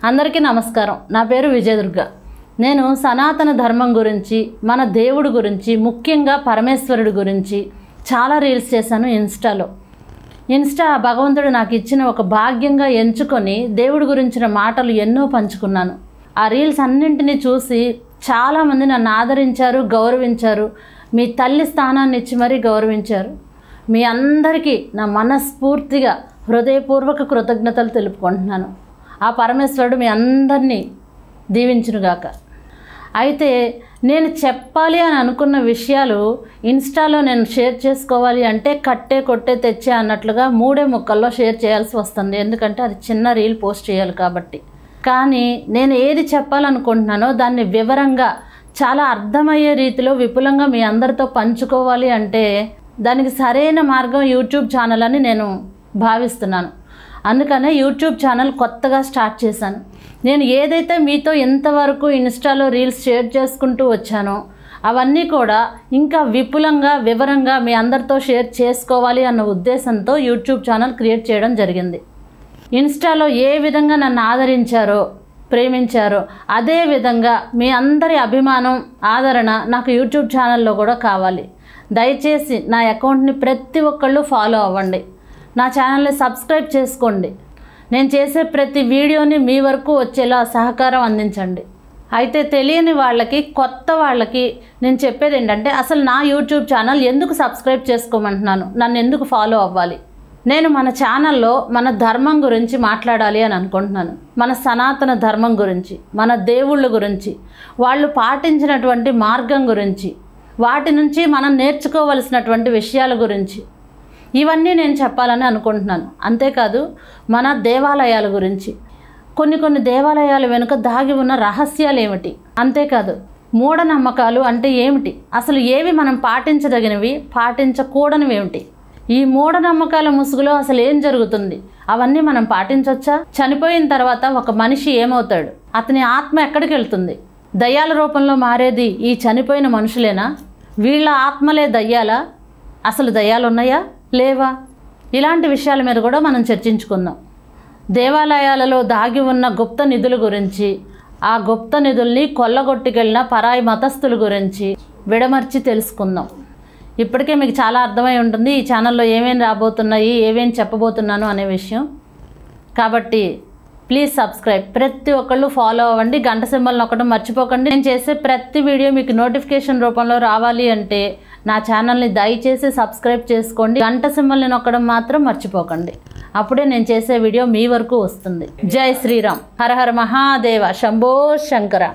అందరికీ నమస్కారం. నా పేరు విజయదుర్గ. నేను సనాతన ధర్మం గురించి, మన దేవుడి గురించి, ముఖ్యంగా పరమేశ్వరుడి గురించి చాలా రీల్స్ చేశాను ఇన్స్టాలో. భగవంతుడు నాకు ఇచ్చిన ఒక భాగ్యంగా ఎంచుకొని దేవుడి గురించిన మాటలు ఎన్నో పంచుకున్నాను. ఆ రీల్స్ అన్నింటినీ చూసి చాలామంది నన్ను ఆదరించారు, గౌరవించారు. మీ తల్లి స్థానాన్ని ఇచ్చి మరీ గౌరవించారు. మీ అందరికీ నా మనస్ఫూర్తిగా హృదయపూర్వక కృతజ్ఞతలు తెలుపుకుంటున్నాను. ఆ పరమేశ్వరుడు మీ అందరినీ దీవించునుగాక. అయితే నేను చెప్పాలి అని అనుకున్న విషయాలు ఇన్స్టాలో నేను షేర్ చేసుకోవాలి అంటే కట్టే కొట్టే తెచ్చే అన్నట్లుగా 3 ముక్కల్లో షేర్ చేయాల్సి వస్తుంది. ఎందుకంటే అది చిన్న రీల్ పోస్ట్ చేయాలి కాబట్టి. కానీ నేను ఏది చెప్పాలనుకుంటున్నానో దాన్ని వివరంగా చాలా అర్థమయ్యే రీతిలో విపులంగా మీ అందరితో పంచుకోవాలి అంటే దానికి సరైన మార్గం యూట్యూబ్ ఛానల్ అని నేను భావిస్తున్నాను. అందుకనే యూట్యూబ్ ఛానల్ కొత్తగా స్టార్ట్ చేశాను. నేను ఏదైతే మీతో ఇంతవరకు ఇన్స్టాలో రీల్స్ షేర్ చేసుకుంటూ వచ్చానో అవన్నీ కూడా ఇంకా విపులంగా వివరంగా మీ అందరితో షేర్ చేసుకోవాలి అన్న ఉద్దేశంతో యూట్యూబ్ ఛానల్ క్రియేట్ చేయడం జరిగింది. ఇన్స్టాలో ఏ విధంగా నన్ను ఆదరించారో, ప్రేమించారో అదే విధంగా మీ అందరి అభిమానం, ఆదరణ నాకు యూట్యూబ్ ఛానల్లో కూడా కావాలి. దయచేసి నా అకౌంట్ని ప్రతి ఒక్కళ్ళు ఫాలో అవ్వండి. నా ఛానల్ని సబ్స్క్రైబ్ చేసుకోండి. నేను చేసే ప్రతి వీడియోని మీ వరకు వచ్చేలా సహకారం అందించండి. అయితే తెలియని వాళ్ళకి, కొత్త వాళ్ళకి నేను చెప్పేది ఏంటంటే అసలు నా యూట్యూబ్ ఛానల్ ఎందుకు సబ్స్క్రైబ్ చేసుకోమంటున్నాను, నన్ను ఎందుకు ఫాలో అవ్వాలి. నేను మన ఛానల్లో మన ధర్మం గురించి మాట్లాడాలి అని అనుకుంటున్నాను. మన సనాతన ధర్మం గురించి, మన దేవుళ్ళ గురించి, వాళ్ళు పాటించినటువంటి మార్గం గురించి, వాటి నుంచి మనం నేర్చుకోవలసినటువంటి విషయాల గురించి ఇవన్నీ నేను చెప్పాలని అనుకుంటున్నాను. అంతేకాదు మన దేవాలయాల గురించి, కొన్ని దేవాలయాల వెనుక దాగి ఉన్న రహస్యాలు ఏమిటి, అంతేకాదు మూఢనమ్మకాలు అంటే ఏమిటి, అసలు ఏవి మనం పాటించదగినవి, పాటించకూడనివి ఏమిటి, ఈ మూఢనమ్మకాల ముసుగులో అసలు ఏం జరుగుతుంది, అవన్నీ మనం పాటించవచ్చా, చనిపోయిన తర్వాత ఒక మనిషి ఏమవుతాడు, అతని ఆత్మ ఎక్కడికి వెళ్తుంది, దయ్యాల రూపంలో మారేది ఈ చనిపోయిన మనుషులేనా, వీళ్ళ ఆత్మలే దయ్యాలా, అసలు దయ్యాలు ఉన్నాయా లేవా, ఇలాంటి విషయాల మీద కూడా మనం చర్చించుకుందాం. దేవాలయాలలో దాగి ఉన్న గుప్త నిధుల గురించి, ఆ గుప్త నిధుల్ని కొల్లగొట్టుకెళ్ళిన పరాయి మతస్థుల గురించి విడమర్చి తెలుసుకుందాం. ఇప్పటికే మీకు చాలా అర్థమై ఉంటుంది ఈ ఛానల్లో ఏమేమి రాబోతున్నాయి, ఏమేమి చెప్పబోతున్నాను అనే విషయం. కాబట్టి ప్లీజ్ సబ్స్క్రైబ్, ప్రతి ఒక్కళ్ళు ఫాలో అవ్వండి. గంట సింబల్ నొక్కడం మర్చిపోకండి. నేను చేసే ప్రతి వీడియో మీకు నోటిఫికేషన్ రూపంలో రావాలి అంటే నా ఛానల్ని దయచేసి సబ్స్క్రైబ్ చేసుకోండి. గంట సింబల్ని నొక్కడం మాత్రం మర్చిపోకండి. అప్పుడే నేను చేసే వీడియో మీ వరకు వస్తుంది. జై శ్రీరామ్. హర హర మహాదేవ. శంభో శంకర.